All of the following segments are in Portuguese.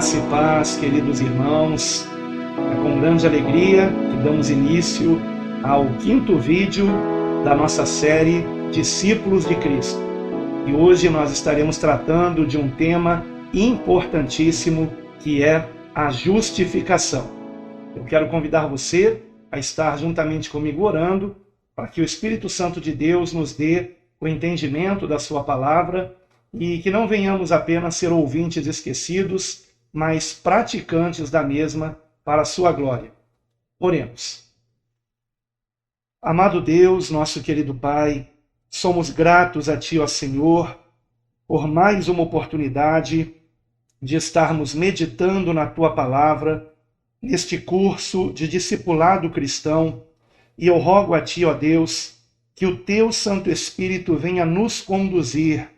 Graça e paz, queridos irmãos. É com grande alegria que damos início ao 5º vídeo da nossa série Discípulos de Cristo. E hoje nós estaremos tratando de um tema importantíssimo, que é a justificação. Eu quero convidar você a estar juntamente comigo orando para que o Espírito Santo de Deus nos dê o entendimento da sua palavra e que não venhamos apenas ser ouvintes esquecidos, mas praticantes da mesma para a sua glória. Oremos. Amado Deus, nosso querido Pai, somos gratos a Ti, ó Senhor, por mais uma oportunidade de estarmos meditando na Tua palavra, neste curso de discipulado cristão, e eu rogo a Ti, ó Deus, que o Teu Santo Espírito venha nos conduzir,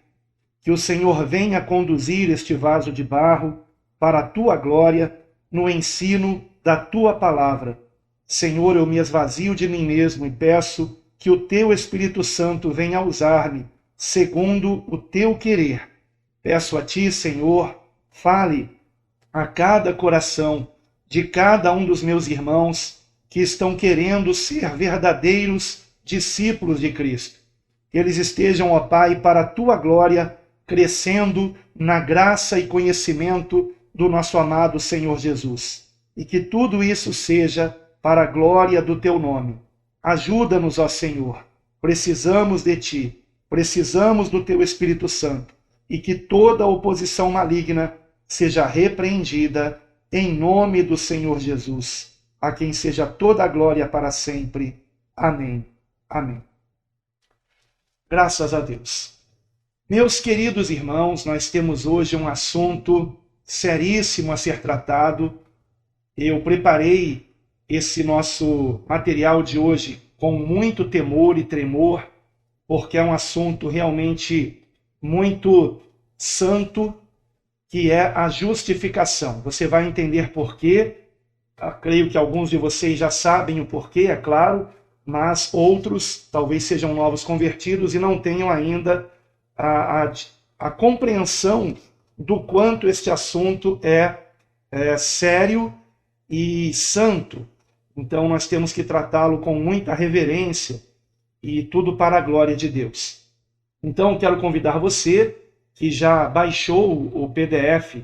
que o Senhor venha conduzir este vaso de barro para a Tua glória, no ensino da Tua palavra. Senhor, eu me esvazio de mim mesmo e peço que o Teu Espírito Santo venha usar-me segundo o Teu querer. Peço a Ti, Senhor, fale a cada coração de cada um dos meus irmãos que estão querendo ser verdadeiros discípulos de Cristo. Que eles estejam, ó Pai, para a Tua glória, crescendo na graça e conhecimento do nosso amado Senhor Jesus. E que tudo isso seja para a glória do Teu nome. Ajuda-nos, ó Senhor. Precisamos de Ti, precisamos do Teu Espírito Santo. E que toda oposição maligna seja repreendida em nome do Senhor Jesus, a quem seja toda a glória para sempre. Amém. Amém. Graças a Deus. Meus queridos irmãos, nós temos hoje um assunto seríssimo a ser tratado. Eu preparei esse nosso material de hoje com muito temor e tremor, porque é um assunto realmente muito santo, que é a justificação. Você vai entender por quê. Eu creio que alguns de vocês já sabem o porquê, é claro, mas outros talvez sejam novos convertidos e não tenham ainda a compreensão do quanto este assunto é sério e santo. Então nós temos que tratá-lo com muita reverência e tudo para a glória de Deus. Então quero convidar você que já baixou o PDF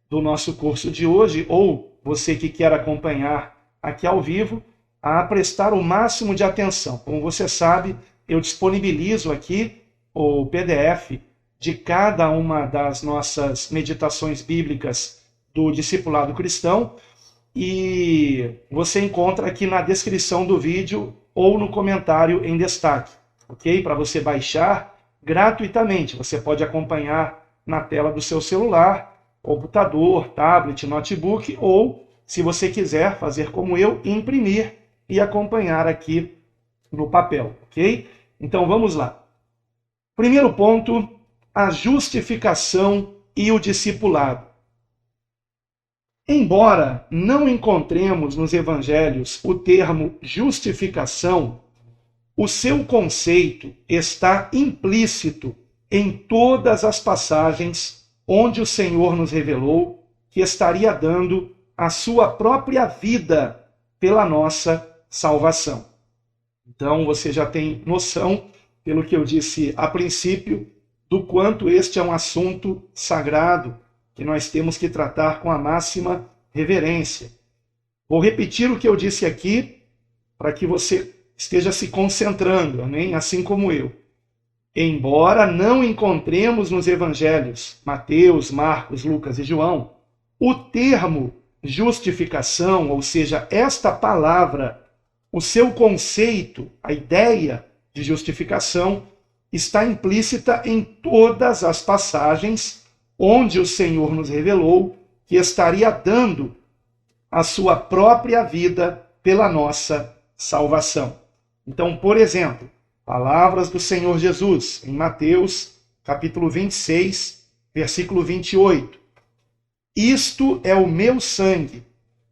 do nosso curso de hoje, ou você que quer acompanhar aqui ao vivo, a prestar o máximo de atenção. Como você sabe, eu disponibilizo aqui o PDF de cada uma das nossas meditações bíblicas do discipulado cristão, e você encontra aqui na descrição do vídeo ou no comentário em destaque, ok? Para você baixar gratuitamente. Você pode acompanhar na tela do seu celular, computador, tablet, notebook, ou, se você quiser fazer como eu, imprimir e acompanhar aqui no papel, ok? Então vamos lá. Primeiro ponto, a justificação e o discipulado. Embora não encontremos nos evangelhos o termo justificação, o seu conceito está implícito em todas as passagens onde o Senhor nos revelou que estaria dando a sua própria vida pela nossa salvação. Então você já tem noção, pelo que eu disse a princípio, do quanto este é um assunto sagrado que nós temos que tratar com a máxima reverência. Vou repetir o que eu disse aqui para que você esteja se concentrando, amém? Assim como eu. Embora não encontremos nos evangelhos, Mateus, Marcos, Lucas e João, o termo justificação, ou seja, esta palavra, o seu conceito, a ideia de justificação, está implícita em todas as passagens onde o Senhor nos revelou que estaria dando a sua própria vida pela nossa salvação. Então, por exemplo, palavras do Senhor Jesus em Mateus, capítulo 26, versículo 28. Isto é o meu sangue,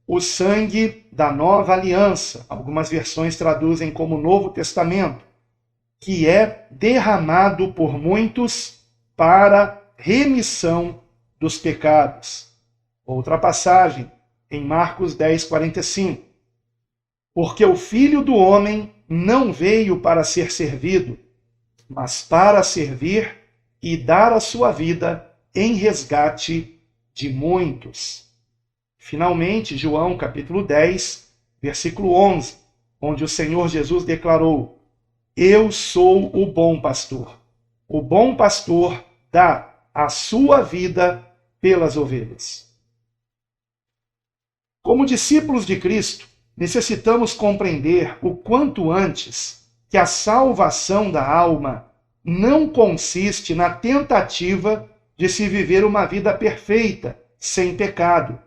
o sangue da nova aliança. Algumas versões traduzem como Novo Testamento, que é derramado por muitos para remissão dos pecados. Outra passagem, em Marcos 10:45. Porque o Filho do Homem não veio para ser servido, mas para servir e dar a sua vida em resgate de muitos. Finalmente, João capítulo 10, versículo 11, onde o Senhor Jesus declarou: Eu sou o bom pastor. O bom pastor dá a sua vida pelas ovelhas. Como discípulos de Cristo, necessitamos compreender o quanto antes que a salvação da alma não consiste na tentativa de se viver uma vida perfeita, sem pecado.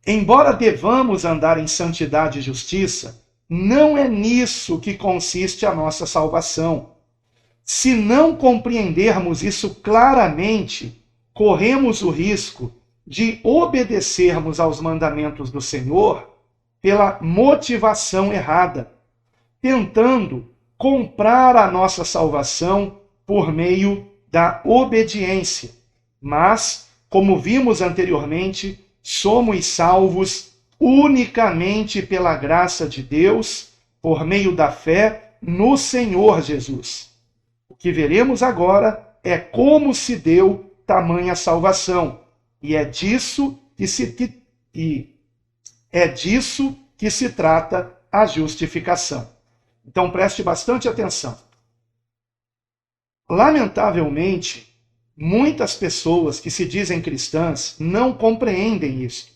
Embora devamos andar em santidade e justiça, não é nisso que consiste a nossa salvação. Se não compreendermos isso claramente, corremos o risco de obedecermos aos mandamentos do Senhor pela motivação errada, tentando comprar a nossa salvação por meio da obediência. Mas, como vimos anteriormente, somos salvos unicamente pela graça de Deus, por meio da fé no Senhor Jesus. O que veremos agora é como se deu tamanha salvação, e é disso que se trata a justificação. Então preste bastante atenção. Lamentavelmente, muitas pessoas que se dizem cristãs não compreendem isso.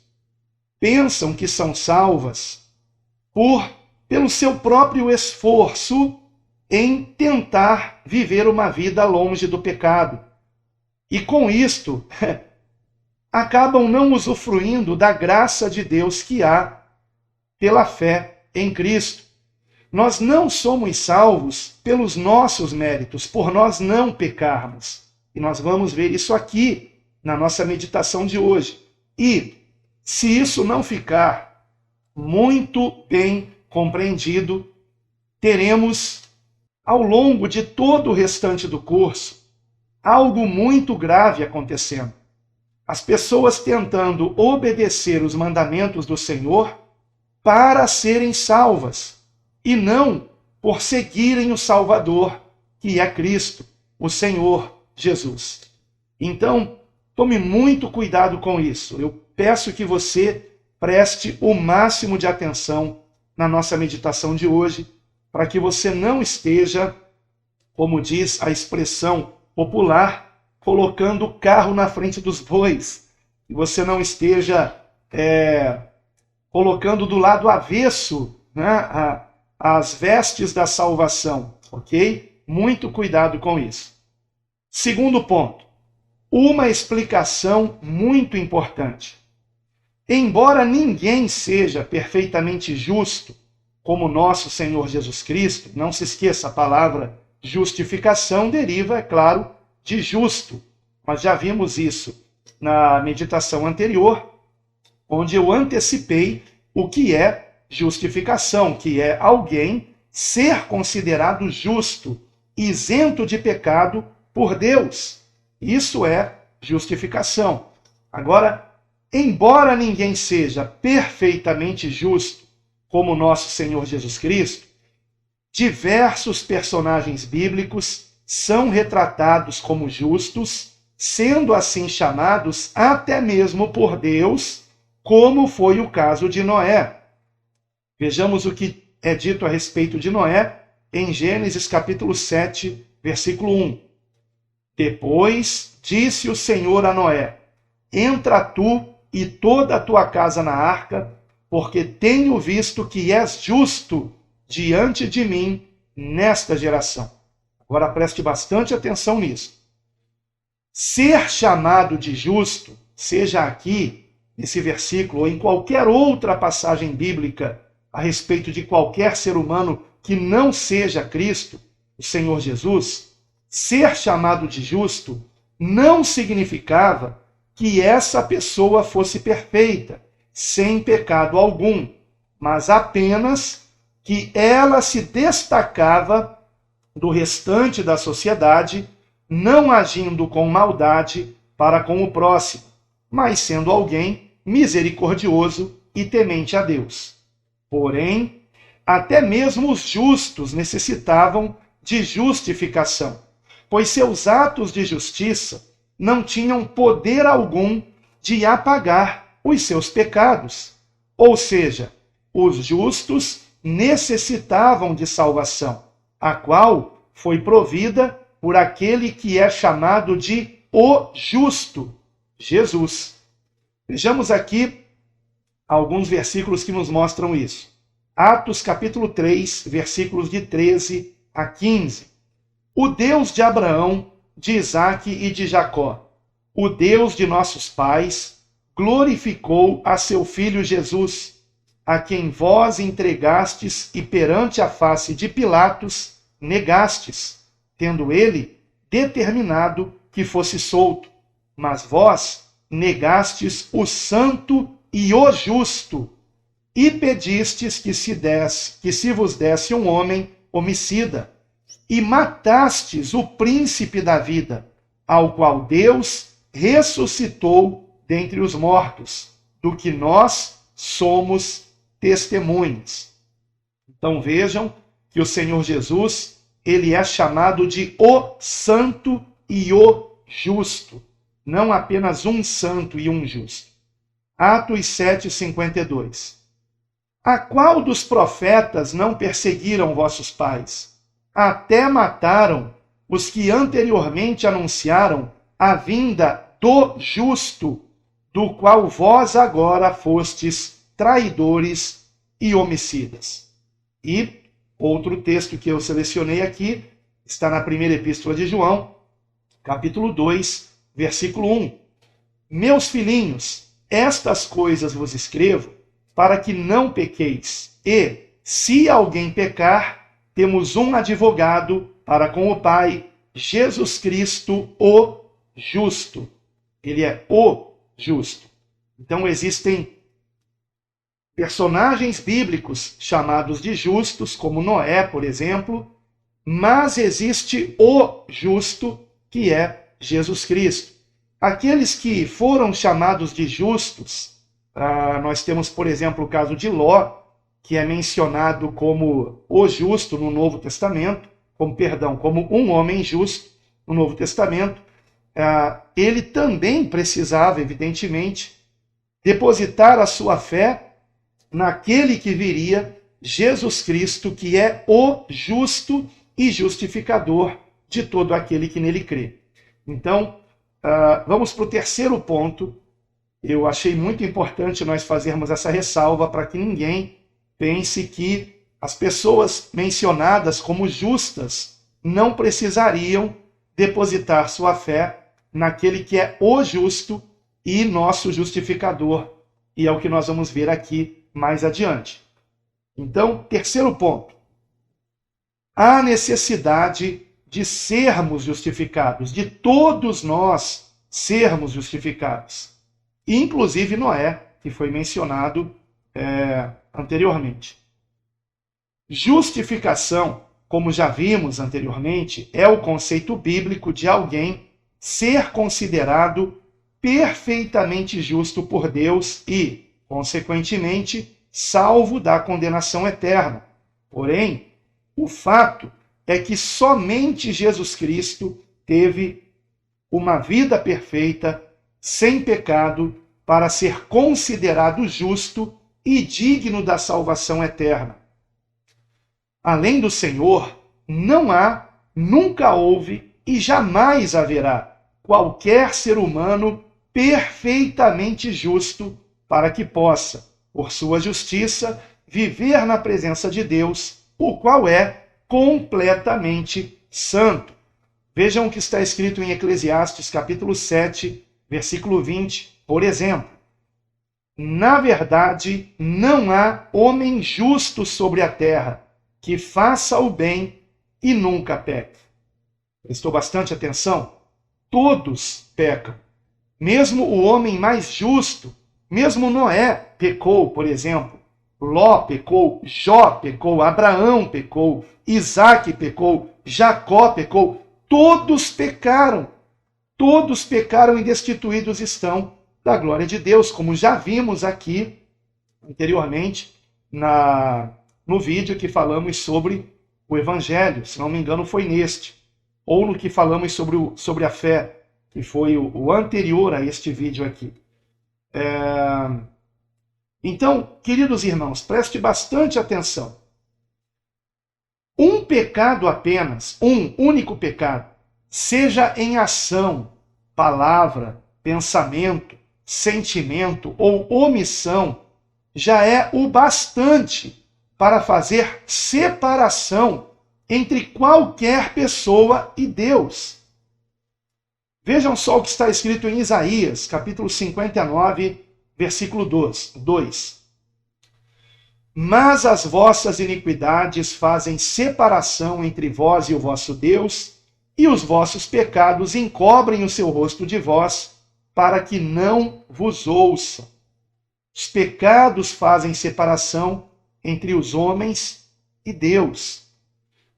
Pensam que são salvas pelo seu próprio esforço em tentar viver uma vida longe do pecado. E com isto, acabam não usufruindo da graça de Deus que há pela fé em Cristo. Nós não somos salvos pelos nossos méritos, por nós não pecarmos. E nós vamos ver isso aqui na nossa meditação de hoje. E, se isso não ficar muito bem compreendido, teremos, ao longo de todo o restante do curso, algo muito grave acontecendo. As pessoas tentando obedecer os mandamentos do Senhor para serem salvas, e não por seguirem o Salvador, que é Cristo, o Senhor Jesus. Então, tome muito cuidado com isso. Eu peço que você preste o máximo de atenção na nossa meditação de hoje, para que você não esteja, como diz a expressão popular, colocando o carro na frente dos bois. Que você não esteja colocando do lado avesso, né, as vestes da salvação, ok? Muito cuidado com isso. Segundo ponto, uma explicação muito importante. Embora ninguém seja perfeitamente justo, como nosso Senhor Jesus Cristo, não se esqueça, a palavra justificação deriva, é claro, de justo. Mas já vimos isso na meditação anterior, onde eu antecipei o que é justificação, que é alguém ser considerado justo, isento de pecado por Deus. Isso é justificação. Agora, embora ninguém seja perfeitamente justo, como nosso Senhor Jesus Cristo, diversos personagens bíblicos são retratados como justos, sendo assim chamados até mesmo por Deus, como foi o caso de Noé. Vejamos o que é dito a respeito de Noé em Gênesis capítulo 7, versículo 1. Depois disse o Senhor a Noé: Entra tu e toda a tua casa na arca, porque tenho visto que és justo diante de mim nesta geração. Agora preste bastante atenção nisso. Ser chamado de justo, seja aqui, nesse versículo, ou em qualquer outra passagem bíblica a respeito de qualquer ser humano que não seja Cristo, o Senhor Jesus, ser chamado de justo não significava que essa pessoa fosse perfeita, sem pecado algum, mas apenas que ela se destacava do restante da sociedade, não agindo com maldade para com o próximo, mas sendo alguém misericordioso e temente a Deus. Porém, até mesmo os justos necessitavam de justificação, pois seus atos de justiça não tinham poder algum de apagar os seus pecados. Ou seja, os justos necessitavam de salvação, a qual foi provida por aquele que é chamado de o justo, Jesus. Vejamos aqui alguns versículos que nos mostram isso. Atos capítulo 3, versículos de 13 a 15. O Deus de Abraão, de Isaque e de Jacó, o Deus de nossos pais, glorificou a seu Filho Jesus, a quem vós entregastes e perante a face de Pilatos negastes, tendo ele determinado que fosse solto. Mas vós negastes o santo e o justo, e pedistes que se vos desse um homem homicida, e matastes o príncipe da vida, ao qual Deus ressuscitou dentre os mortos, do que nós somos testemunhas. Então vejam que o Senhor Jesus, ele é chamado de o santo e o justo, não apenas um santo e um justo. Atos 7:52. A qual dos profetas não perseguiram vossos pais? Até mataram os que anteriormente anunciaram a vinda do justo, do qual vós agora fostes traidores e homicidas. E outro texto que eu selecionei aqui está na primeira epístola de João, capítulo 2, versículo 1. Meus filhinhos, estas coisas vos escrevo para que não pequeis. E, se alguém pecar, temos um advogado para com o Pai, Jesus Cristo, o justo. Ele é o justo. Então existem personagens bíblicos chamados de justos, como Noé, por exemplo, mas existe o justo, que é Jesus Cristo. Aqueles que foram chamados de justos, nós temos, por exemplo, o caso de Ló, que é mencionado como o justo no Novo Testamento, como um homem justo no Novo Testamento. Ele também precisava, evidentemente, depositar a sua fé naquele que viria, Jesus Cristo, que é o justo e justificador de todo aquele que nele crê. Então, vamos para o terceiro ponto. Eu achei muito importante nós fazermos essa ressalva para que ninguém pense que as pessoas mencionadas como justas não precisariam depositar sua fé naquele que é o justo e nosso justificador. E é o que nós vamos ver aqui mais adiante. Então, terceiro ponto. Há necessidade de sermos justificados, de todos nós sermos justificados. Inclusive Noé, que foi mencionado anteriormente. Justificação, como já vimos anteriormente, é o conceito bíblico de alguém ser considerado perfeitamente justo por Deus e, consequentemente, salvo da condenação eterna. Porém, o fato é que somente Jesus Cristo teve uma vida perfeita, sem pecado, para ser considerado justo e digno da salvação eterna. Além do Senhor, não há, nunca houve e jamais haverá qualquer ser humano perfeitamente justo para que possa, por sua justiça, viver na presença de Deus, o qual é completamente santo. Vejam o que está escrito em Eclesiastes, capítulo 7, versículo 20, por exemplo. Na verdade, não há homem justo sobre a terra que faça o bem e nunca peque. Prestou bastante atenção? Todos pecam. Mesmo o homem mais justo, mesmo Noé pecou, por exemplo. Ló pecou, Jó pecou, Abraão pecou, Isaque pecou, Jacó pecou. Todos pecaram e destituídos estão da glória de Deus, como já vimos aqui anteriormente no vídeo que falamos sobre o Evangelho, se não me engano foi neste, ou no que falamos sobre a fé, que foi o anterior a este vídeo aqui. Então, queridos irmãos, preste bastante atenção. Um pecado apenas, um único pecado, seja em ação, palavra, pensamento, sentimento ou omissão, já é o bastante para fazer separação entre qualquer pessoa e Deus. Vejam só o que está escrito em Isaías, capítulo 59, versículo 2. Mas as vossas iniquidades fazem separação entre vós e o vosso Deus, e os vossos pecados encobrem o seu rosto de vós, para que não vos ouçam. Os pecados fazem separação entre os homens e Deus.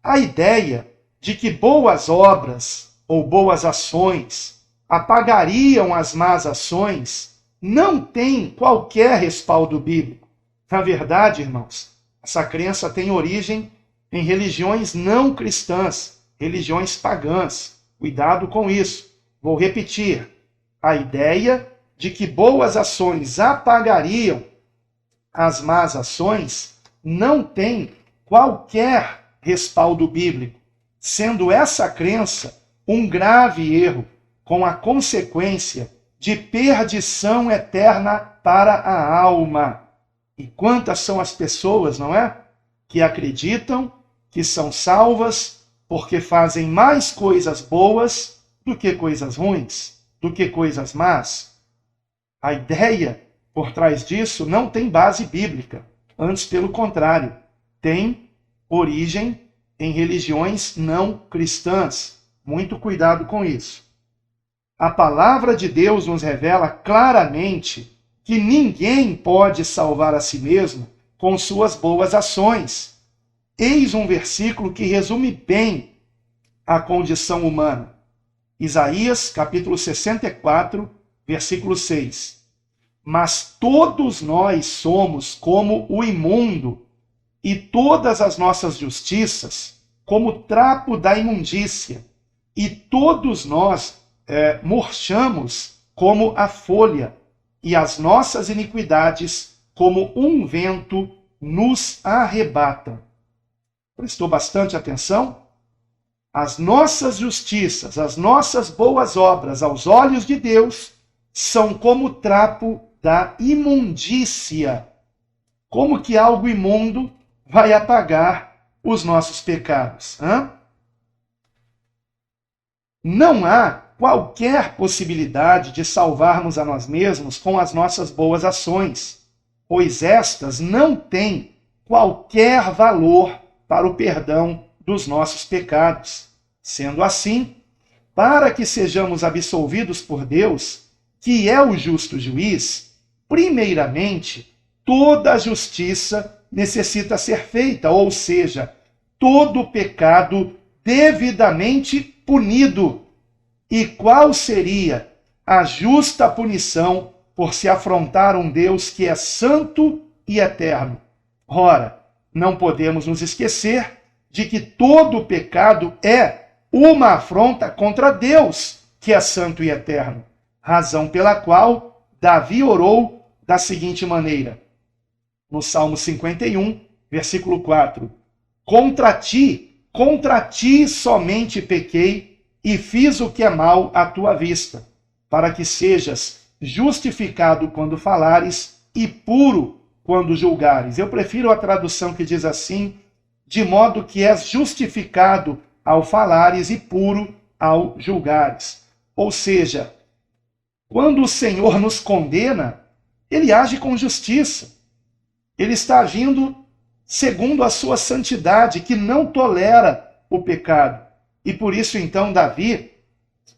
A ideia de que boas obras ou boas ações apagariam as más ações não tem qualquer respaldo bíblico. Na verdade, irmãos, essa crença tem origem em religiões não cristãs, religiões pagãs. Cuidado com isso. Vou repetir. A ideia de que boas ações apagariam as más ações não tem qualquer respaldo bíblico, sendo essa crença um grave erro, com a consequência de perdição eterna para a alma. E quantas são as pessoas, não é? Que acreditam que são salvas porque fazem mais coisas boas do que coisas ruins, do que coisas más. A ideia por trás disso não tem base bíblica. Antes, pelo contrário, tem origem em religiões não cristãs. Muito cuidado com isso. A palavra de Deus nos revela claramente que ninguém pode salvar a si mesmo com suas boas ações. Eis um versículo que resume bem a condição humana. Isaías, capítulo 64, versículo 6. Mas todos nós somos como o imundo, e todas as nossas justiças como trapo da imundícia, e todos nós murchamos como a folha, e as nossas iniquidades, como um vento, nos arrebatam. Prestou bastante atenção? As nossas justiças, as nossas boas obras aos olhos de Deus, são como trapo da imundícia. Como que algo imundo vai apagar os nossos pecados? Não há qualquer possibilidade de salvarmos a nós mesmos com as nossas boas ações, pois estas não têm qualquer valor para o perdão dos nossos pecados. Sendo assim, para que sejamos absolvidos por Deus, que é o justo juiz, primeiramente, toda a justiça necessita ser feita, ou seja, todo pecado devidamente punido. E qual seria a justa punição por se afrontar um Deus que é santo e eterno? Ora, não podemos nos esquecer de que todo pecado é uma afronta contra Deus, que é santo e eterno. Razão pela qual Davi orou da seguinte maneira, no Salmo 51, versículo 4. Contra ti somente pequei, e fiz o que é mal à tua vista, para que sejas justificado quando falares e puro quando julgares. Eu prefiro a tradução que diz assim, de modo que és justificado ao falares e puro ao julgares. Ou seja, quando o Senhor nos condena, ele age com justiça. Ele está agindo segundo a sua santidade, que não tolera o pecado. E por isso, então, Davi,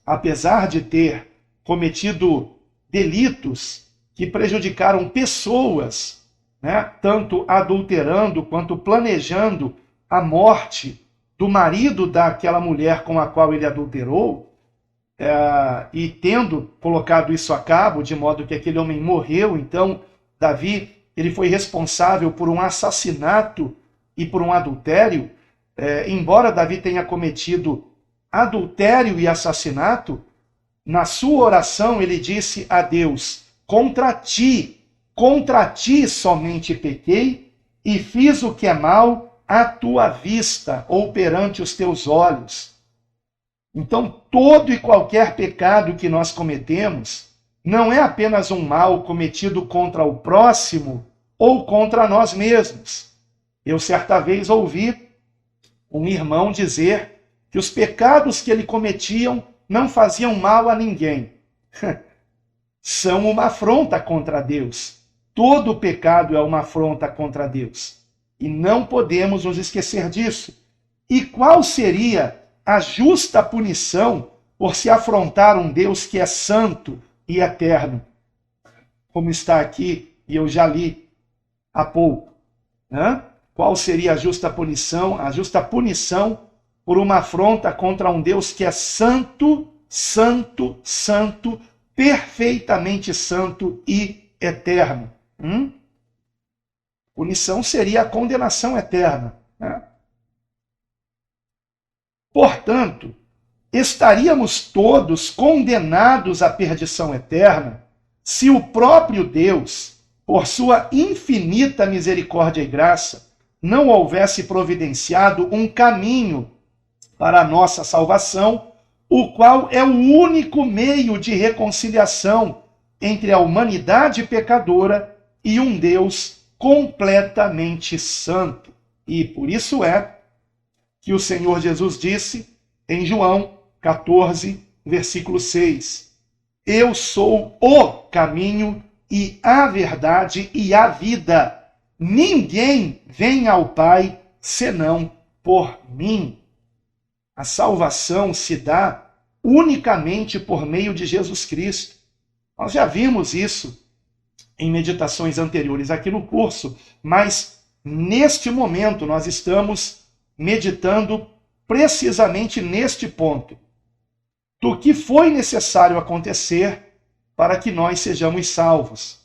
apesar de ter cometido delitos que prejudicaram pessoas, tanto adulterando quanto planejando a morte do marido daquela mulher com a qual ele adulterou, e tendo colocado isso a cabo, de modo que aquele homem morreu, então Davi ele foi responsável por um assassinato e por um adultério. Embora Davi tenha cometido adultério e assassinato, na sua oração ele disse a Deus: contra ti somente pequei e fiz o que é mal à tua vista ou perante os teus olhos. Então, todo e qualquer pecado que nós cometemos não é apenas um mal cometido contra o próximo ou contra nós mesmos. Eu certa vez ouvi um irmão dizer que os pecados que ele cometiam não faziam mal a ninguém. São uma afronta contra Deus. Todo pecado é uma afronta contra Deus. E não podemos nos esquecer disso. E qual seria a justa punição por se afrontar um Deus que é santo e eterno? Como está aqui, e eu já li há pouco. Qual seria a justa punição? A justa punição por uma afronta contra um Deus que é santo, santo, santo, perfeitamente santo e eterno. Punição seria a condenação eterna. Portanto, estaríamos todos condenados à perdição eterna se o próprio Deus, por sua infinita misericórdia e graça, não houvesse providenciado um caminho para a nossa salvação, o qual é o único meio de reconciliação entre a humanidade pecadora e um Deus completamente santo. E por isso é que o Senhor Jesus disse em João 14, versículo 6, eu sou o caminho e a verdade e a vida. Ninguém vem ao Pai senão por mim. A salvação se dá unicamente por meio de Jesus Cristo. Nós já vimos isso em meditações anteriores aqui no curso, mas neste momento nós estamos meditando precisamente neste ponto, do que foi necessário acontecer para que nós sejamos salvos.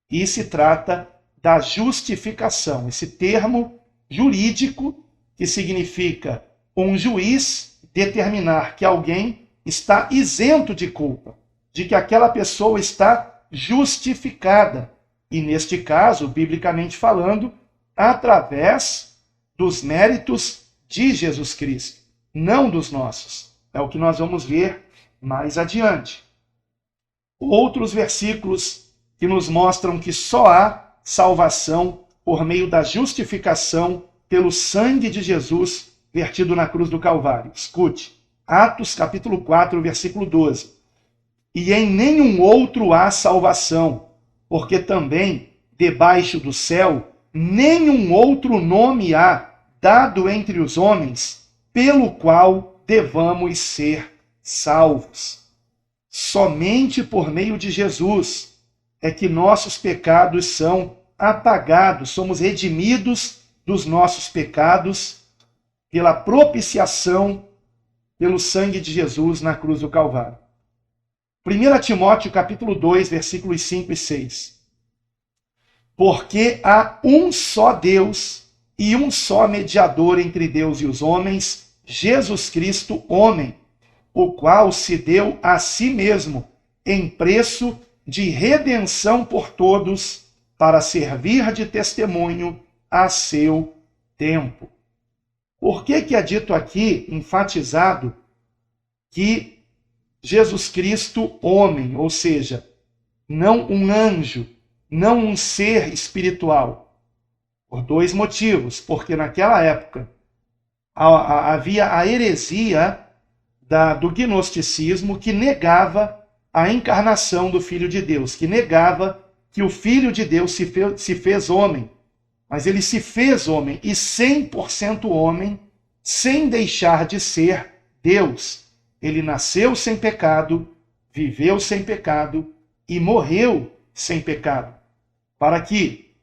E se trata da justificação, esse termo jurídico que significa um juiz determinar que alguém está isento de culpa, de que aquela pessoa está justificada. E neste caso, biblicamente falando, através dos méritos de Jesus Cristo, não dos nossos. É o que nós vamos ver mais adiante. Outros versículos que nos mostram que só há salvação por meio da justificação pelo sangue de Jesus vertido na cruz do Calvário. Escute, Atos capítulo 4, versículo 12. E em nenhum outro há salvação, porque também debaixo do céu nenhum outro nome há dado entre os homens pelo qual devamos ser salvos. Somente por meio de Jesus é que nossos pecados são apagados, somos redimidos dos nossos pecados pela propiciação pelo sangue de Jesus na cruz do Calvário. 1 Timóteo capítulo 2, versículos 5 e 6. Porque há um só Deus e um só mediador entre Deus e os homens, Jesus Cristo, homem, o qual se deu a si mesmo em preço de redenção por todos, para servir de testemunho a seu tempo. Por que é dito aqui, enfatizado, que Jesus Cristo, homem, ou seja, não um anjo, não um ser espiritual? Por dois motivos. Porque naquela época havia a heresia do gnosticismo que negava a encarnação do Filho de Deus, que negava que o Filho de Deus se fez homem. Mas ele se fez homem, e 100% homem, sem deixar de ser Deus. Ele nasceu sem pecado, viveu sem pecado e morreu sem pecado, para que,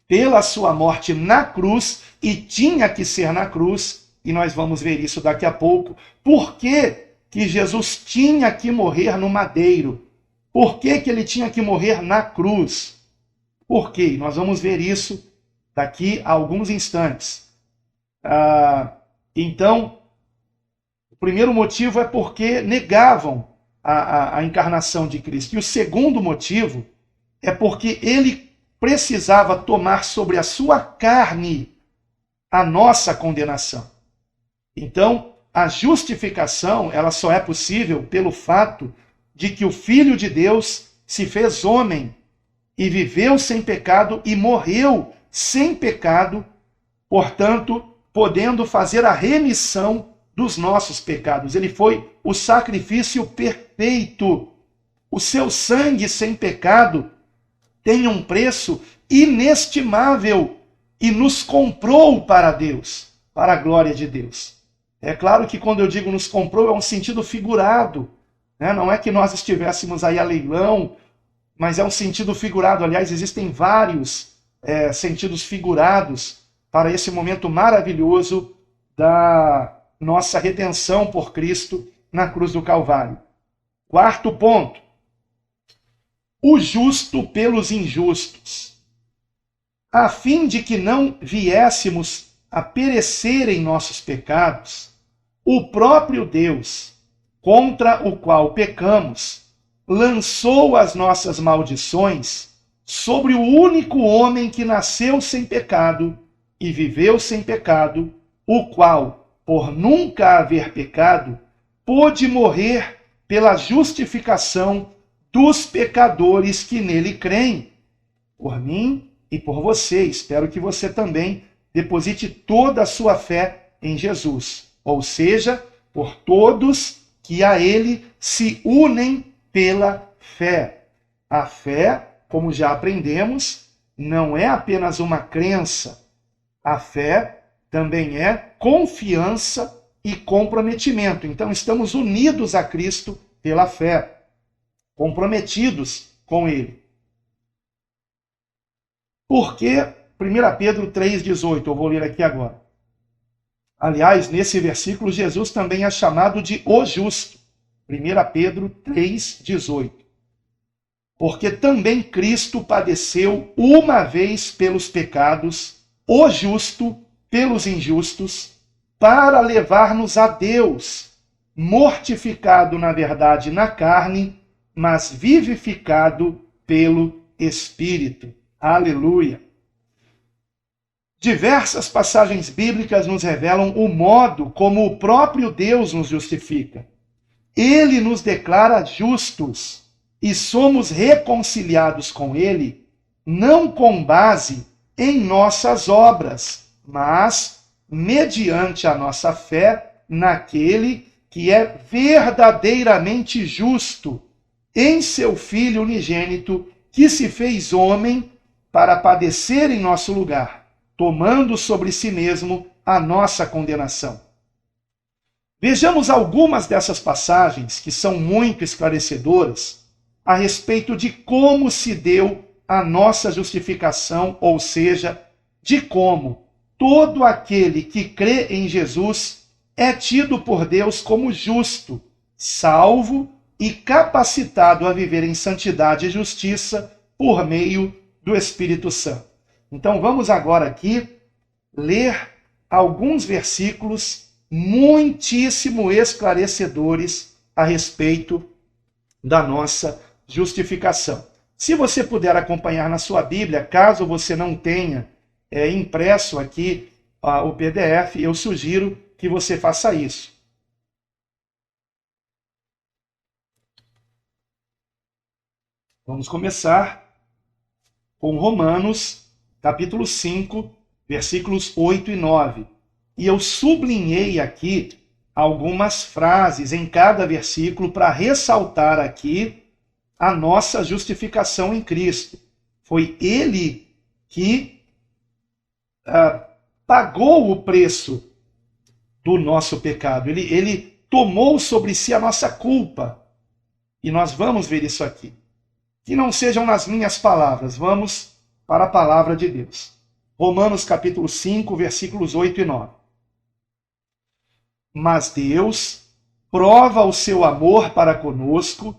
pela sua morte na cruz, e tinha que ser na cruz, e nós vamos ver isso daqui a pouco, porque que Jesus tinha que morrer no madeiro? Por que ele tinha que morrer na cruz? Por quê? Nós vamos ver isso daqui a alguns instantes. Então, o primeiro motivo é porque negavam a encarnação de Cristo. E o segundo motivo é porque ele precisava tomar sobre a sua carne a nossa condenação. Então, a justificação, ela só é possível pelo fato de que o Filho de Deus se fez homem e viveu sem pecado e morreu sem pecado, portanto, podendo fazer a remissão dos nossos pecados. Ele foi o sacrifício perfeito. O seu sangue sem pecado tem um preço inestimável e nos comprou para Deus, para a glória de Deus. É claro que quando eu digo nos comprou, é um sentido figurado, né? Não é que nós estivéssemos aí a leilão, mas é um sentido figurado. Aliás, existem vários sentidos figurados para esse momento maravilhoso da nossa redenção por Cristo na cruz do Calvário. Quarto ponto. O justo pelos injustos. A fim de que não viéssemos a perecer em nossos pecados, o próprio Deus, contra o qual pecamos, lançou as nossas maldições sobre o único homem que nasceu sem pecado e viveu sem pecado, o qual, por nunca haver pecado, pôde morrer pela justificação dos pecadores que nele creem. Por mim e por você, espero que você também deposite toda a sua fé em Jesus, ou seja, por todos que a ele se unem pela fé. A fé, como já aprendemos, não é apenas uma crença. A fé também é confiança e comprometimento. Então, estamos unidos a Cristo pela fé, comprometidos com Ele. Porque 1 Pedro 3,18, eu vou ler aqui agora. Aliás, nesse versículo, Jesus também é chamado de o justo. 1 Pedro 3,18. Porque também Cristo padeceu uma vez pelos pecados, o justo pelos injustos, para levar-nos a Deus, mortificado na verdade na carne, mas vivificado pelo Espírito. Aleluia! Diversas passagens bíblicas nos revelam o modo como o próprio Deus nos justifica. Ele nos declara justos e somos reconciliados com Ele, não com base em nossas obras, mas mediante a nossa fé naquele que é verdadeiramente justo, em seu Filho unigênito, que se fez homem para padecer em nosso lugar, tomando sobre si mesmo a nossa condenação. Vejamos algumas dessas passagens, que são muito esclarecedoras, a respeito de como se deu a nossa justificação, ou seja, de como todo aquele que crê em Jesus é tido por Deus como justo, salvo e capacitado a viver em santidade e justiça por meio do Espírito Santo. Então vamos agora aqui ler alguns versículos muitíssimo esclarecedores a respeito da nossa justificação. Se você puder acompanhar na sua Bíblia, caso você não tenha impresso aqui o PDF, eu sugiro que você faça isso. Vamos começar com Romanos, capítulo 5, versículos 8 e 9. E eu sublinhei aqui algumas frases em cada versículo para ressaltar aqui a nossa justificação em Cristo. Foi Ele que pagou o preço do nosso pecado. Ele tomou sobre si a nossa culpa. E nós vamos ver isso aqui. Que não sejam nas minhas palavras, vamos para a palavra de Deus. Romanos capítulo 5, versículos 8 e 9. Mas Deus, prova o seu amor para conosco,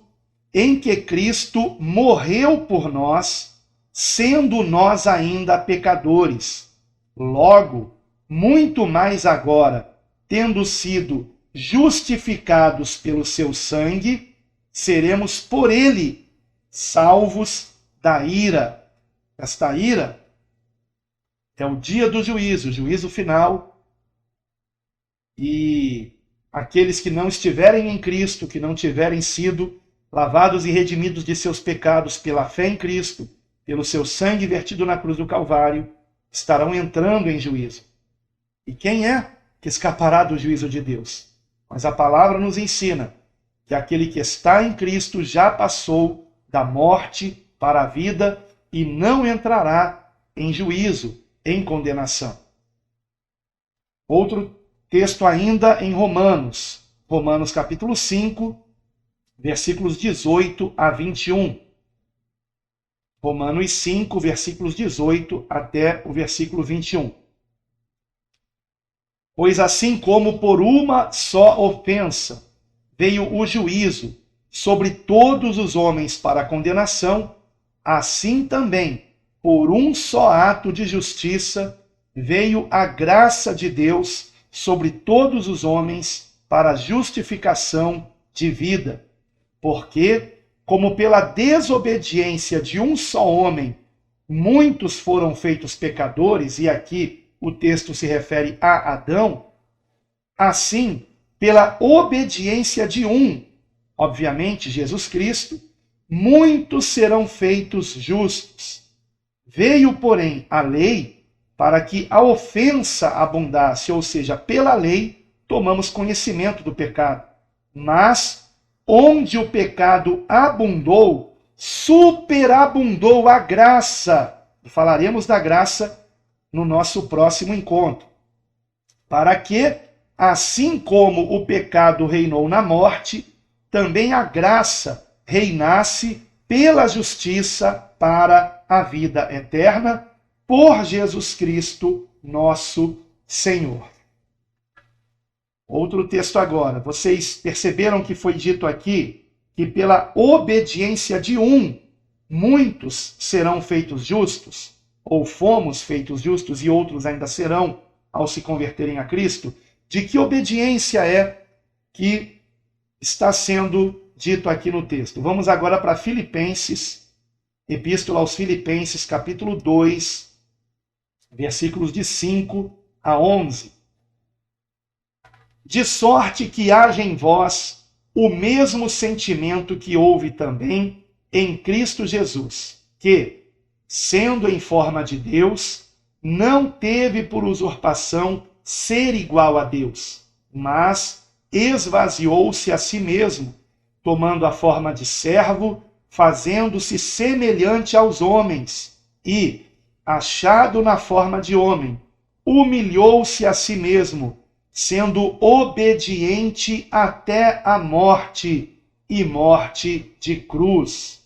em que Cristo morreu por nós, sendo nós ainda pecadores. Logo, muito mais agora, tendo sido justificados pelo seu sangue, seremos por ele salvos da ira. Esta ira é o dia do juízo, juízo final. E aqueles que não estiverem em Cristo, que não tiverem sido lavados e redimidos de seus pecados pela fé em Cristo, pelo seu sangue vertido na cruz do Calvário, estarão entrando em juízo. E quem é que escapará do juízo de Deus? Mas a palavra nos ensina que aquele que está em Cristo já passou da morte para a vida e não entrará em juízo, em condenação. Outro texto ainda em Romanos, Romanos capítulo 5, versículos 18 a 21. Romanos 5, versículos 18 até o versículo 21. Pois assim como por uma só ofensa veio o juízo sobre todos os homens para a condenação, assim também, por um só ato de justiça, veio a graça de Deus sobre todos os homens para a justificação de vida. Porque, como pela desobediência de um só homem, muitos foram feitos pecadores, e aqui o texto se refere a Adão, assim, pela obediência de um, obviamente Jesus Cristo, muitos serão feitos justos. Veio, porém, a lei para que a ofensa abundasse, ou seja, pela lei tomamos conhecimento do pecado. Mas onde o pecado abundou, superabundou a graça. E falaremos da graça no nosso próximo encontro. Para que, assim como o pecado reinou na morte, também a graça reinasse pela justiça para a vida eterna, por Jesus Cristo, nosso Senhor. Outro texto agora. Vocês perceberam que foi dito aqui que pela obediência de um, muitos serão feitos justos, ou fomos feitos justos e outros ainda serão ao se converterem a Cristo? De que obediência é que está sendo dito aqui no texto? Vamos agora para Filipenses, Epístola aos Filipenses, capítulo 2, versículos de 5 a 11. De sorte que haja em vós o mesmo sentimento que houve também em Cristo Jesus, que, sendo em forma de Deus, não teve por usurpação ser igual a Deus, mas esvaziou-se a si mesmo, tomando a forma de servo, fazendo-se semelhante aos homens, e, achado na forma de homem, humilhou-se a si mesmo, sendo obediente até a morte, e morte de cruz.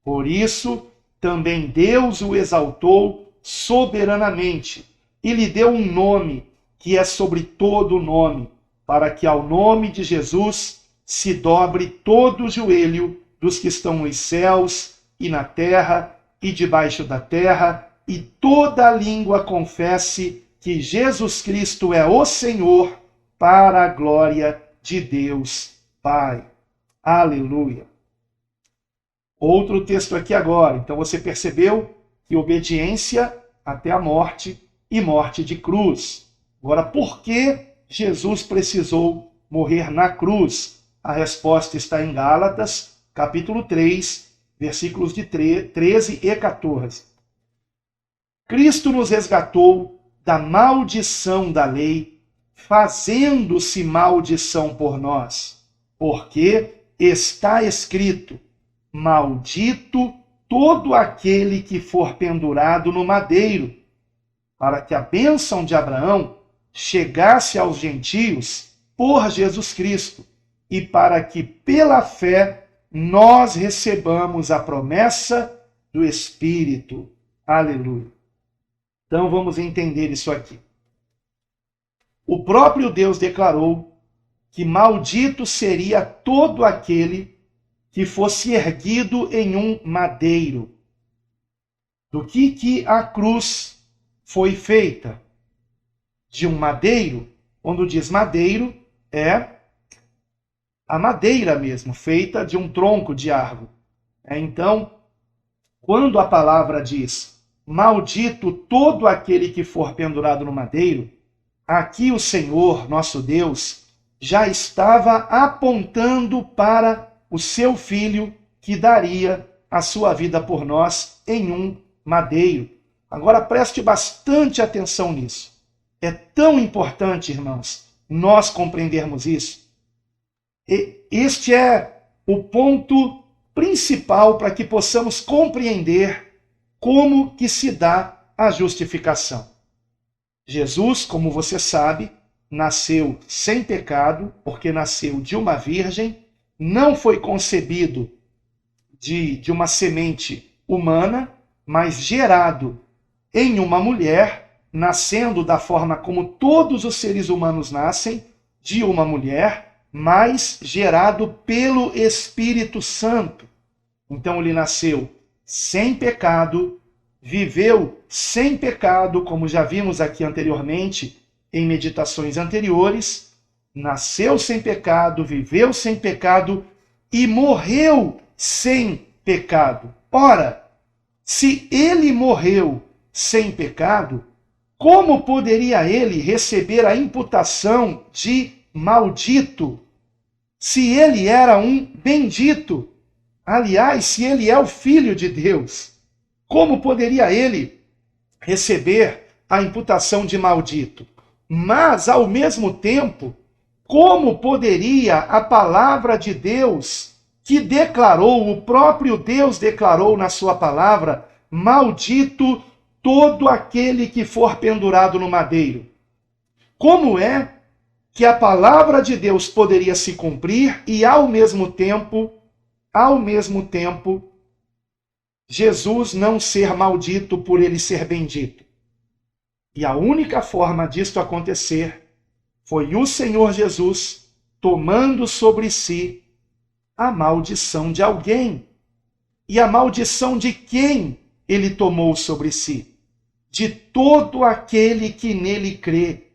Por isso, também Deus o exaltou soberanamente, e lhe deu um nome, que é sobre todo nome, para que ao nome de Jesus se dobre todo o joelho dos que estão nos céus, e na terra, e debaixo da terra, e toda língua confesse que Jesus Cristo é o Senhor, para a glória de Deus Pai. Aleluia. Outro texto aqui agora. Então você percebeu que obediência até a morte e morte de cruz. Agora, por que Jesus precisou morrer na cruz? A resposta está em Gálatas, capítulo 3, versículos de 13 e 14. Cristo nos resgatou da maldição da lei, fazendo-se maldição por nós, porque está escrito: maldito todo aquele que for pendurado no madeiro, para que a bênção de Abraão chegasse aos gentios por Jesus Cristo, e para que pela fé nós recebamos a promessa do Espírito. Aleluia. Então vamos entender isso aqui. O próprio Deus declarou que maldito seria todo aquele que fosse erguido em um madeiro. Do que a cruz foi feita? De um madeiro. Quando diz madeiro, é a madeira mesmo, feita de um tronco de árvore. Então, quando a palavra diz, maldito todo aquele que for pendurado no madeiro, aqui o Senhor, nosso Deus, já estava apontando para o seu Filho que daria a sua vida por nós em um madeiro. Agora preste bastante atenção nisso. É tão importante, irmãos, nós compreendermos isso. E este é o ponto principal para que possamos compreender como que se dá a justificação. Jesus, como você sabe, nasceu sem pecado, porque nasceu de uma virgem, não foi concebido de uma semente humana, mas gerado em uma mulher, nascendo da forma como todos os seres humanos nascem, de uma mulher, mas gerado pelo Espírito Santo. Então ele nasceu sem pecado, viveu sem pecado, como já vimos aqui anteriormente, em meditações anteriores, nasceu sem pecado, viveu sem pecado e morreu sem pecado. Ora, se ele morreu sem pecado, como poderia ele receber a imputação de maldito, se ele era um bendito? Aliás, se ele é o Filho de Deus, como poderia ele receber a imputação de maldito? Mas, ao mesmo tempo, como poderia a palavra de Deus, que declarou, o próprio Deus declarou na sua palavra, maldito todo aquele que for pendurado no madeiro? Como é que a palavra de Deus poderia se cumprir e, ao mesmo tempo, Jesus não ser maldito por ele ser bendito? E a única forma disto acontecer foi o Senhor Jesus tomando sobre si a maldição de alguém. E a maldição de quem ele tomou sobre si? De todo aquele que nele crê,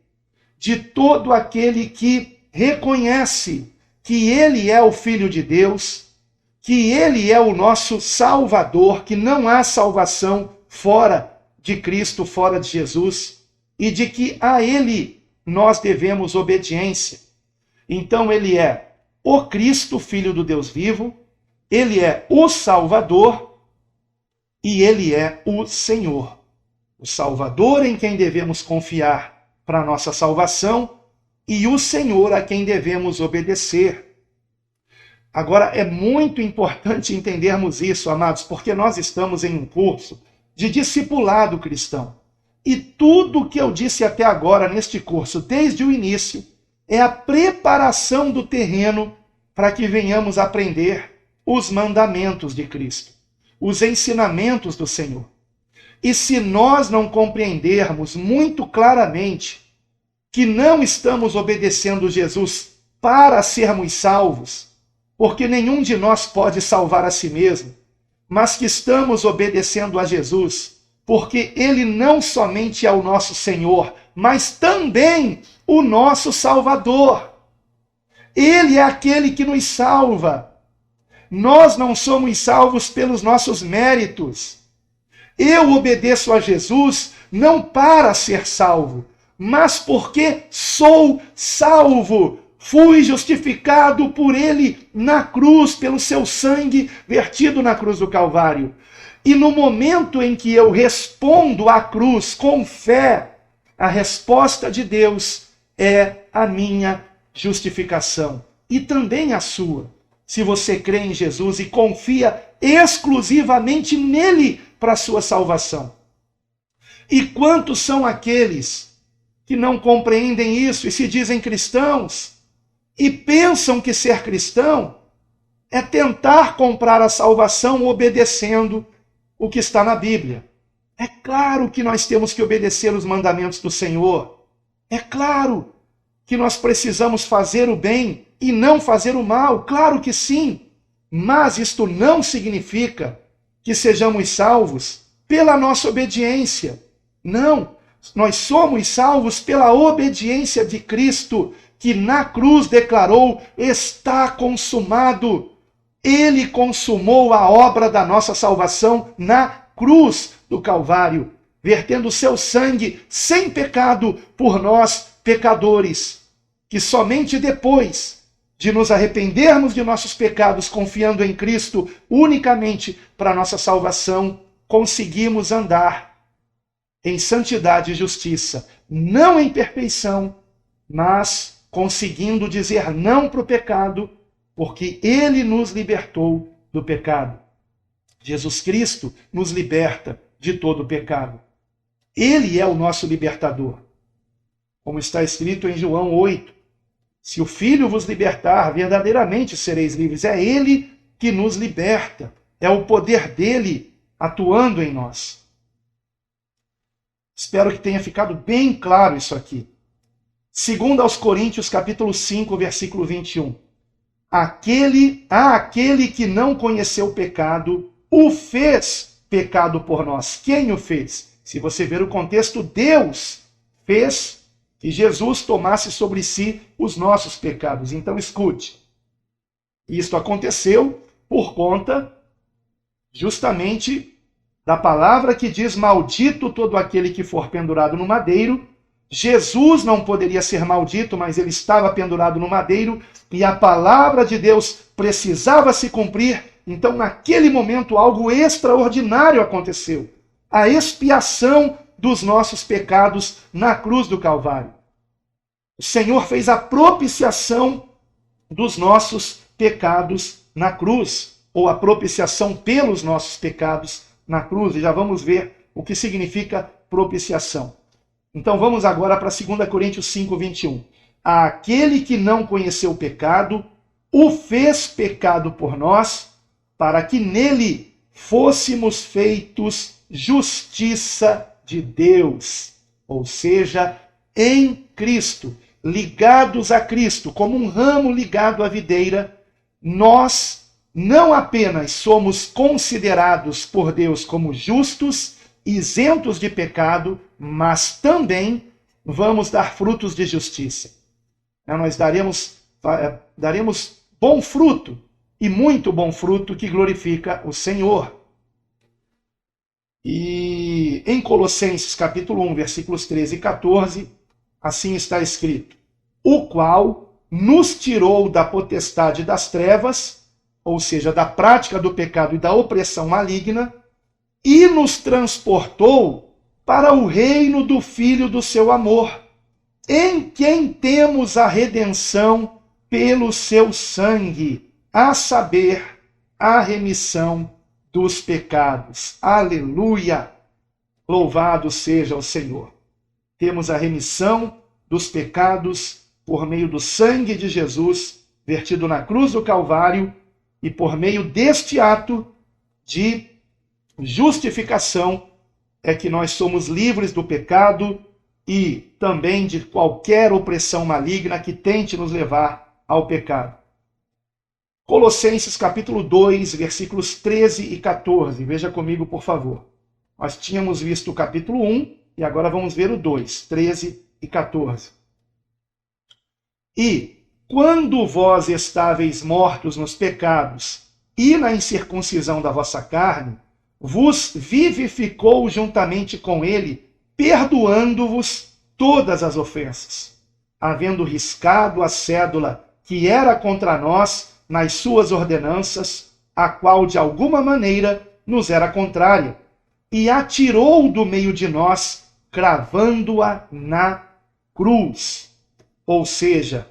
de todo aquele que reconhece que ele é o Filho de Deus, que ele é o nosso Salvador, que não há salvação fora de Cristo, fora de Jesus, e de que a ele nós devemos obediência. Então ele é o Cristo, Filho do Deus vivo, ele é o Salvador e ele é o Senhor. O Salvador em quem devemos confiar para a nossa salvação e o Senhor a quem devemos obedecer. Agora, é muito importante entendermos isso, amados, porque nós estamos em um curso de discipulado cristão. E tudo que eu disse até agora neste curso, desde o início, é a preparação do terreno para que venhamos aprender os mandamentos de Cristo, os ensinamentos do Senhor. E se nós não compreendermos muito claramente que não estamos obedecendo Jesus para sermos salvos, porque nenhum de nós pode salvar a si mesmo, mas que estamos obedecendo a Jesus, porque ele não somente é o nosso Senhor, mas também o nosso Salvador. Ele é aquele que nos salva. Nós não somos salvos pelos nossos méritos. Eu obedeço a Jesus não para ser salvo, mas porque sou salvo. Fui justificado por ele na cruz, pelo seu sangue vertido na cruz do Calvário. E no momento em que eu respondo à cruz com fé, a resposta de Deus é a minha justificação. E também a sua, se você crê em Jesus e confia exclusivamente nele para a sua salvação. E quantos são aqueles que não compreendem isso e se dizem cristãos e pensam que ser cristão é tentar comprar a salvação obedecendo o que está na Bíblia? É claro que nós temos que obedecer os mandamentos do Senhor. É claro. que nós precisamos fazer o bem e não fazer o mal? Claro que sim, mas isto não significa que sejamos salvos pela nossa obediência. Não, nós somos salvos pela obediência de Cristo, que na cruz declarou: está consumado. Ele consumou a obra da nossa salvação na cruz do Calvário, vertendo seu sangue sem pecado por nós, pecadores, que somente depois de nos arrependermos de nossos pecados, confiando em Cristo unicamente para nossa salvação, conseguimos andar em santidade e justiça, não em perfeição, mas conseguindo dizer não para o pecado, porque ele nos libertou do pecado. Jesus Cristo nos liberta de todo o pecado. Ele é o nosso libertador. Como está escrito em João 8, se o Filho vos libertar, verdadeiramente sereis livres. É ele que nos liberta. É o poder dele atuando em nós. Espero que tenha ficado bem claro isso aqui. Segundo aos Coríntios, capítulo 5, versículo 21. Aquele que não conheceu o pecado, o fez pecado por nós. Quem o fez? Se você ver o contexto, Deus fez que Jesus tomasse sobre si os nossos pecados. Então escute. Isto aconteceu por conta justamente da palavra que diz: maldito todo aquele que for pendurado no madeiro. Jesus não poderia ser maldito, mas ele estava pendurado no madeiro e a palavra de Deus precisava se cumprir. Então, naquele momento, algo extraordinário aconteceu. A expiação dos nossos pecados na cruz do Calvário. O Senhor fez a propiciação dos nossos pecados na cruz, ou a propiciação pelos nossos pecados na cruz. E já vamos ver o que significa propiciação. Então vamos agora para 2 Coríntios 5, 21. Aquele que não conheceu o pecado, o fez pecado por nós, para que nele fôssemos feitos justiça de Deus. Ou seja, em Cristo, ligados a Cristo, como um ramo ligado à videira, nós não apenas somos considerados por Deus como justos, isentos de pecado, mas também vamos dar frutos de justiça. Nós daremos bom fruto, e muito bom fruto que glorifica o Senhor. E em Colossenses capítulo 1, versículos 13 e 14, assim está escrito: o qual nos tirou da potestade das trevas, ou seja, da prática do pecado e da opressão maligna, e nos transportou para o reino do Filho do seu amor, em quem temos a redenção pelo seu sangue, a saber, a remissão dos pecados. Aleluia! Louvado seja o Senhor. Temos a remissão dos pecados por meio do sangue de Jesus, vertido na cruz do Calvário, e por meio deste ato de justificação é que nós somos livres do pecado e também de qualquer opressão maligna que tente nos levar ao pecado. Colossenses capítulo 2, versículos 13 e 14. Veja comigo, por favor. Nós tínhamos visto o capítulo 1 e agora vamos ver o 2, 13 e 14. E, quando vós estáveis mortos nos pecados e na incircuncisão da vossa carne, vos vivificou juntamente com ele, perdoando-vos todas as ofensas, havendo riscado a cédula que era contra nós nas suas ordenanças, a qual de alguma maneira nos era contrária, e a tirou do meio de nós, cravando-a na cruz. Ou seja,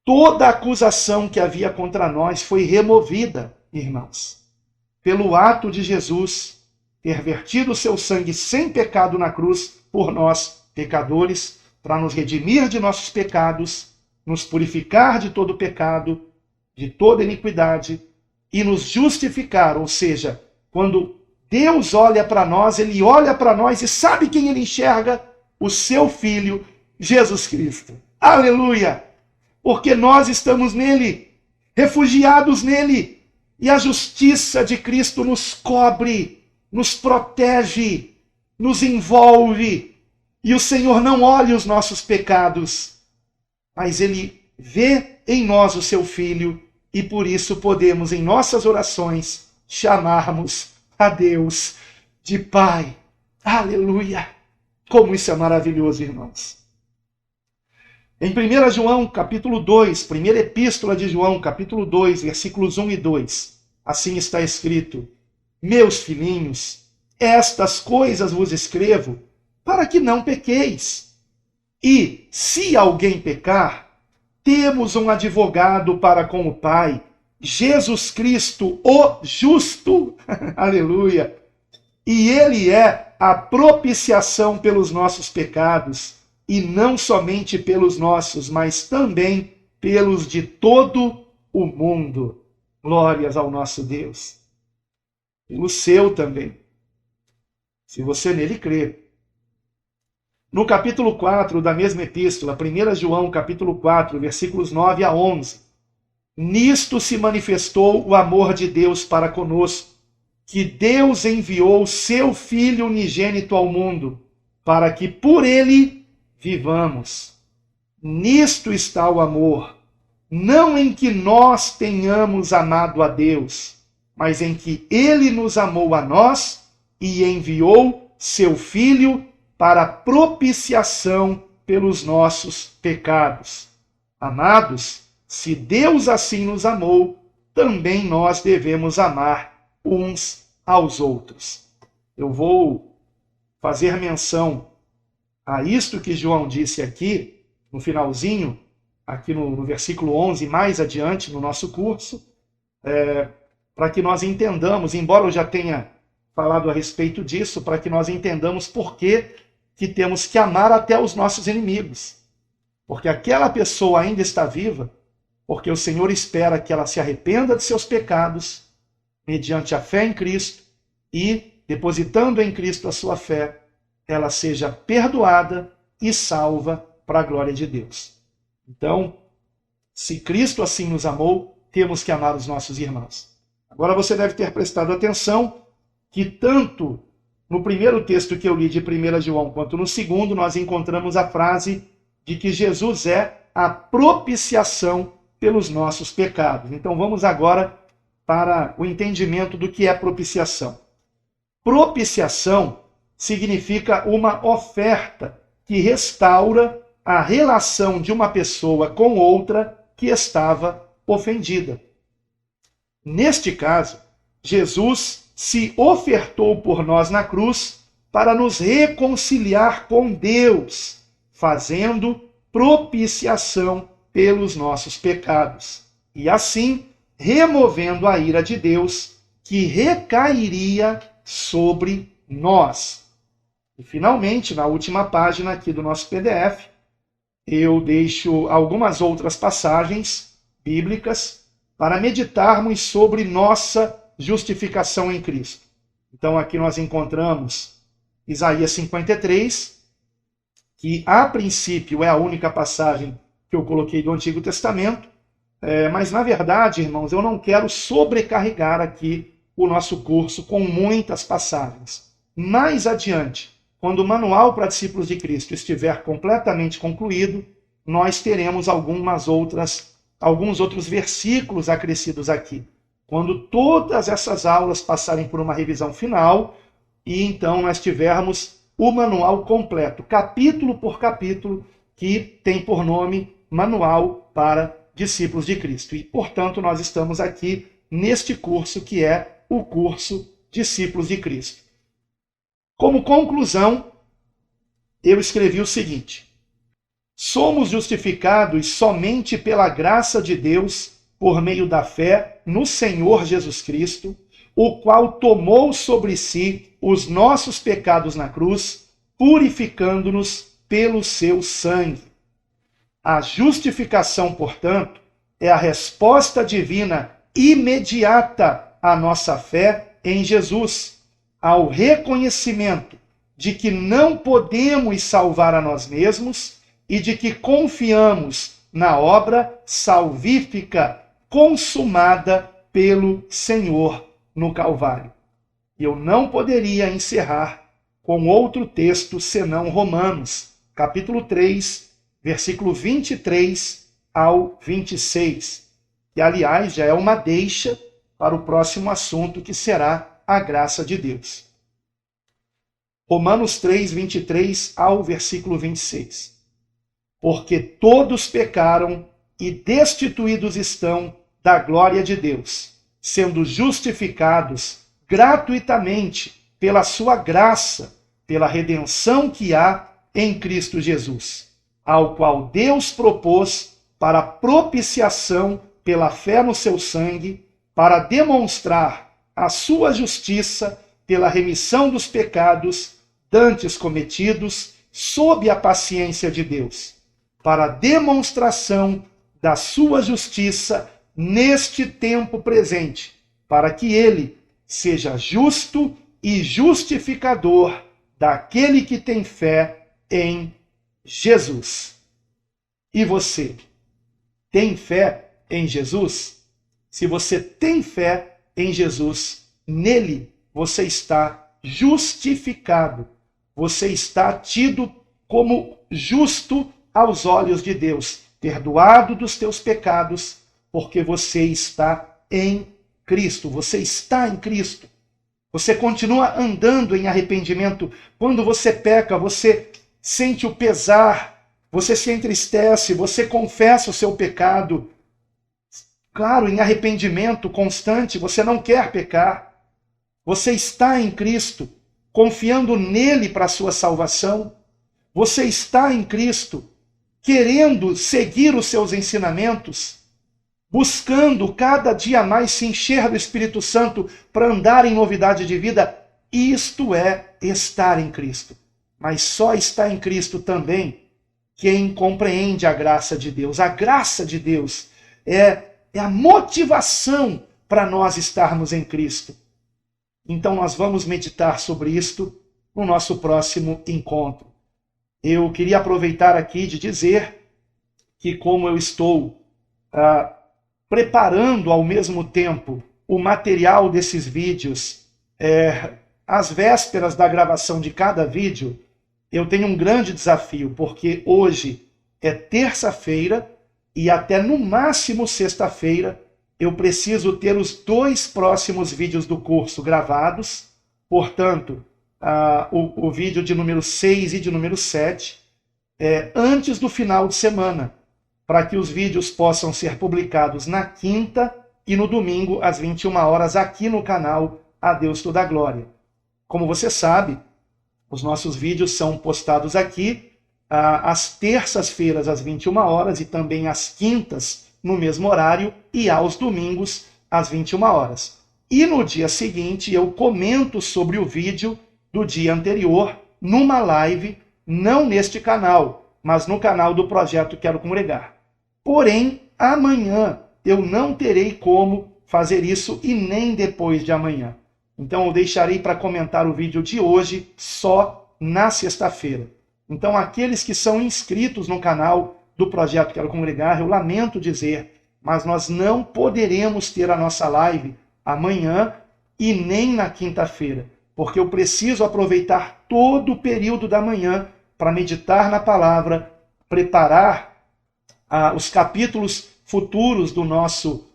toda a acusação que havia contra nós foi removida, irmãos, pelo ato de Jesus ter vertido o seu sangue sem pecado na cruz por nós, pecadores, para nos redimir de nossos pecados, nos purificar de todo pecado, de toda iniquidade e nos justificar. Ou seja, quando Deus olha para nós, ele olha para nós e sabe quem ele enxerga? O seu Filho, Jesus Cristo. Aleluia! Porque nós estamos nele, refugiados nele, e a justiça de Cristo nos cobre, nos protege, nos envolve, e o Senhor não olha os nossos pecados, mas ele vê em nós o seu Filho, e por isso podemos, em nossas orações, chamarmos a Deus de Pai. Aleluia! Como isso é maravilhoso, irmãos. Em 1 João, capítulo 2, primeira epístola de João, capítulo 2, versículos 1 e 2, assim está escrito: Meus filhinhos, estas coisas vos escrevo, para que não pequeis. E, se alguém pecar, temos um advogado para com o Pai, Jesus Cristo, o justo. Aleluia! E ele é a propiciação pelos nossos pecados, e não somente pelos nossos, mas também pelos de todo o mundo. Glórias ao nosso Deus. Pelo seu também, se você nele crê. No capítulo 4 da mesma epístola, 1 João, capítulo 4, versículos 9 a 11, nisto se manifestou o amor de Deus para conosco, que Deus enviou seu Filho unigênito ao mundo, para que por ele vivamos. Nisto está o amor, não em que nós tenhamos amado a Deus, mas em que ele nos amou a nós e enviou seu Filho para propiciação pelos nossos pecados. Amados, se Deus assim nos amou, também nós devemos amar uns aos outros. Eu vou fazer menção a isto que João disse aqui, no finalzinho, aqui no versículo 11, mais adiante no nosso curso, para que nós entendamos, embora eu já tenha falado a respeito disso, para que nós entendamos por que temos que amar até os nossos inimigos. Porque aquela pessoa ainda está viva, porque o Senhor espera que ela se arrependa de seus pecados, mediante a fé em Cristo, e, depositando em Cristo a sua fé, ela seja perdoada e salva para a glória de Deus. Então, se Cristo assim nos amou, temos que amar os nossos irmãos. Agora você deve ter prestado atenção que tanto no primeiro texto que eu li de 1 João, quanto no segundo, nós encontramos a frase de que Jesus é a propiciação pelos nossos pecados. Então vamos agora para o entendimento do que é propiciação. Propiciação significa uma oferta que restaura a relação de uma pessoa com outra que estava ofendida. Neste caso, Jesus se ofertou por nós na cruz para nos reconciliar com Deus, fazendo propiciação pelos nossos pecados, e assim removendo a ira de Deus que recairia sobre nós. E finalmente, na última página aqui do nosso PDF, eu deixo algumas outras passagens bíblicas para meditarmos sobre nossa justificação em Cristo. Então aqui nós encontramos Isaías 53, que a princípio é a única passagem que eu coloquei do Antigo Testamento, mas na verdade, irmãos, eu não quero sobrecarregar aqui o nosso curso com muitas passagens. Mais adiante, quando o Manual para Discípulos de Cristo estiver completamente concluído, nós teremos alguns outros versículos acrescidos aqui. Quando todas essas aulas passarem por uma revisão final, e então nós tivermos o manual completo, capítulo por capítulo, que tem por nome Manual para Discípulos de Cristo. E, portanto, nós estamos aqui neste curso que é o curso Discípulos de Cristo. Como conclusão, eu escrevi o seguinte: somos justificados somente pela graça de Deus por meio da fé no Senhor Jesus Cristo, o qual tomou sobre si os nossos pecados na cruz, purificando-nos pelo seu sangue. A justificação, portanto, é a resposta divina imediata à nossa fé em Jesus, ao reconhecimento de que não podemos salvar a nós mesmos e de que confiamos na obra salvífica consumada pelo Senhor no Calvário. Eu não poderia encerrar com outro texto senão Romanos, capítulo 3, versículo 23 ao 26, que, aliás, já é uma deixa para o próximo assunto, que será a graça de Deus. Romanos 3, 23 ao versículo 26. Porque todos pecaram e destituídos estão da glória de Deus, sendo justificados gratuitamente pela sua graça, pela redenção que há em Cristo Jesus, ao qual Deus propôs para propiciação pela fé no seu sangue, para demonstrar a sua justiça pela remissão dos pecados dantes cometidos sob a paciência de Deus, para demonstração da sua justiça neste tempo presente, para que ele seja justo e justificador daquele que tem fé em Jesus. E você tem fé em Jesus? Se você tem fé em Jesus, nele você está justificado. Você está tido como justo aos olhos de Deus, perdoado dos teus pecados, porque você está em Cristo. Você está em Cristo. Você continua andando em arrependimento. Quando você peca, você sente o pesar, você se entristece, você confessa o seu pecado. Claro, em arrependimento constante, você não quer pecar. Você está em Cristo, confiando nele para a sua salvação. Você está em Cristo, querendo seguir os seus ensinamentos, buscando cada dia mais se encher do Espírito Santo para andar em novidade de vida. Isto é estar em Cristo. Mas só está em Cristo também quem compreende a graça de Deus. A graça de Deus é a motivação para nós estarmos em Cristo. Então nós vamos meditar sobre isto no nosso próximo encontro. Eu queria aproveitar aqui de dizer que, como eu estou preparando ao mesmo tempo o material desses vídeos, às vésperas da gravação de cada vídeo, eu tenho um grande desafio, porque hoje é terça-feira e até no máximo sexta-feira eu preciso ter os 2 próximos vídeos do curso gravados, portanto, o vídeo de número 6 e de número 7, antes do final de semana, para que os vídeos possam ser publicados na quinta e no domingo, às 21 horas, aqui no canal A Deus Toda a Glória. Como você sabe, os nossos vídeos são postados aqui às terças-feiras, às 21 horas, e também às quintas, no mesmo horário, e aos domingos, às 21 horas. E no dia seguinte, eu comento sobre o vídeo do dia anterior, numa live, não neste canal, mas no canal do Projeto Quero Congregar. Porém, amanhã eu não terei como fazer isso, e nem depois de amanhã. Então eu deixarei para comentar o vídeo de hoje só na sexta-feira. Então aqueles que são inscritos no canal do Projeto Quero Congregar, eu lamento dizer, mas nós não poderemos ter a nossa live amanhã e nem na quinta-feira, porque eu preciso aproveitar todo o período da manhã para meditar na palavra, preparar os capítulos futuros do nosso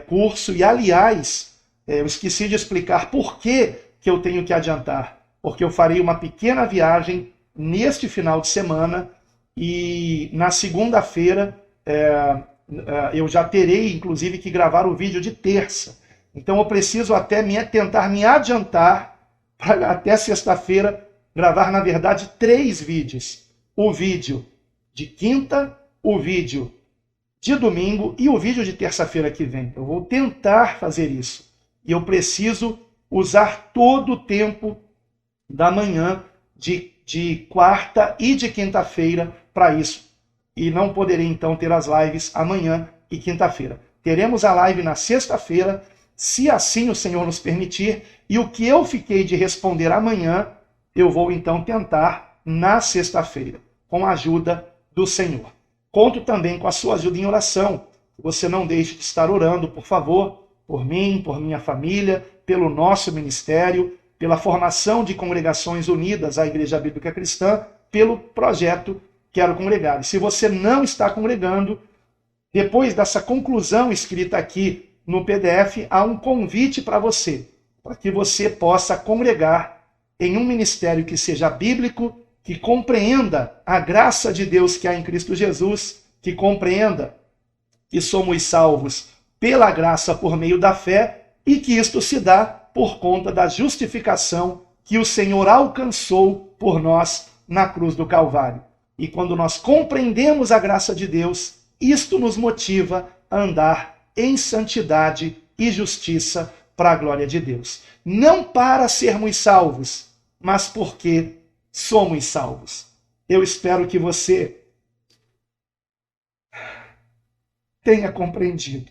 curso. E, aliás, eu esqueci de explicar por que eu tenho que adiantar. Porque eu farei uma pequena viagem neste final de semana e na segunda-feira eu já terei, inclusive, que gravar o vídeo de terça. Então eu preciso até tentar me adiantar para até sexta-feira gravar, na verdade, 3 vídeos. O vídeo de quinta, o vídeo de domingo e o vídeo de terça-feira que vem. Eu vou tentar fazer isso. E eu preciso usar todo o tempo da manhã de quarta e de quinta-feira para isso. E não poderei, então, ter as lives amanhã e quinta-feira. Teremos a live na sexta-feira, se assim o Senhor nos permitir. E o que eu fiquei de responder amanhã, eu vou, então, tentar na sexta-feira, com a ajuda do Senhor. Conto também com a sua ajuda em oração. Você não deixe de estar orando, por favor, por mim, por minha família, pelo nosso ministério, pela formação de congregações unidas à Igreja Bíblica Cristã, pelo projeto Quero Congregar. E se você não está congregando, depois dessa conclusão escrita aqui no PDF, há um convite para você, para que você possa congregar em um ministério que seja bíblico, que compreenda a graça de Deus que há em Cristo Jesus, que compreenda que somos salvos pela graça por meio da fé e que isto se dá por conta da justificação que o Senhor alcançou por nós na cruz do Calvário. E quando nós compreendemos a graça de Deus, isto nos motiva a andar em santidade e justiça para a glória de Deus. Não para sermos salvos, mas porque somos salvos. Eu espero que você tenha compreendido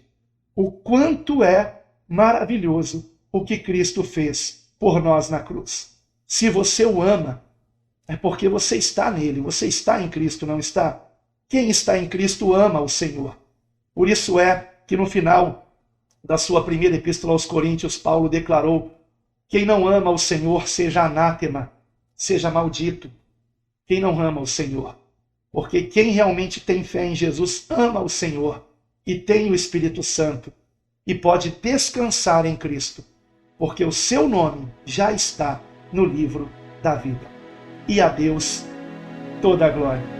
o quanto é maravilhoso o que Cristo fez por nós na cruz. Se você o ama, é porque você está nele, você está em Cristo, não está? Quem está em Cristo ama o Senhor. Por isso é que no final da sua primeira epístola aos Coríntios, Paulo declarou: quem não ama o Senhor seja anátema, seja maldito. Quem não ama o Senhor. Porque quem realmente tem fé em Jesus ama o Senhor e tem o Espírito Santo e pode descansar em Cristo, porque o seu nome já está no livro da vida. E a Deus toda a glória.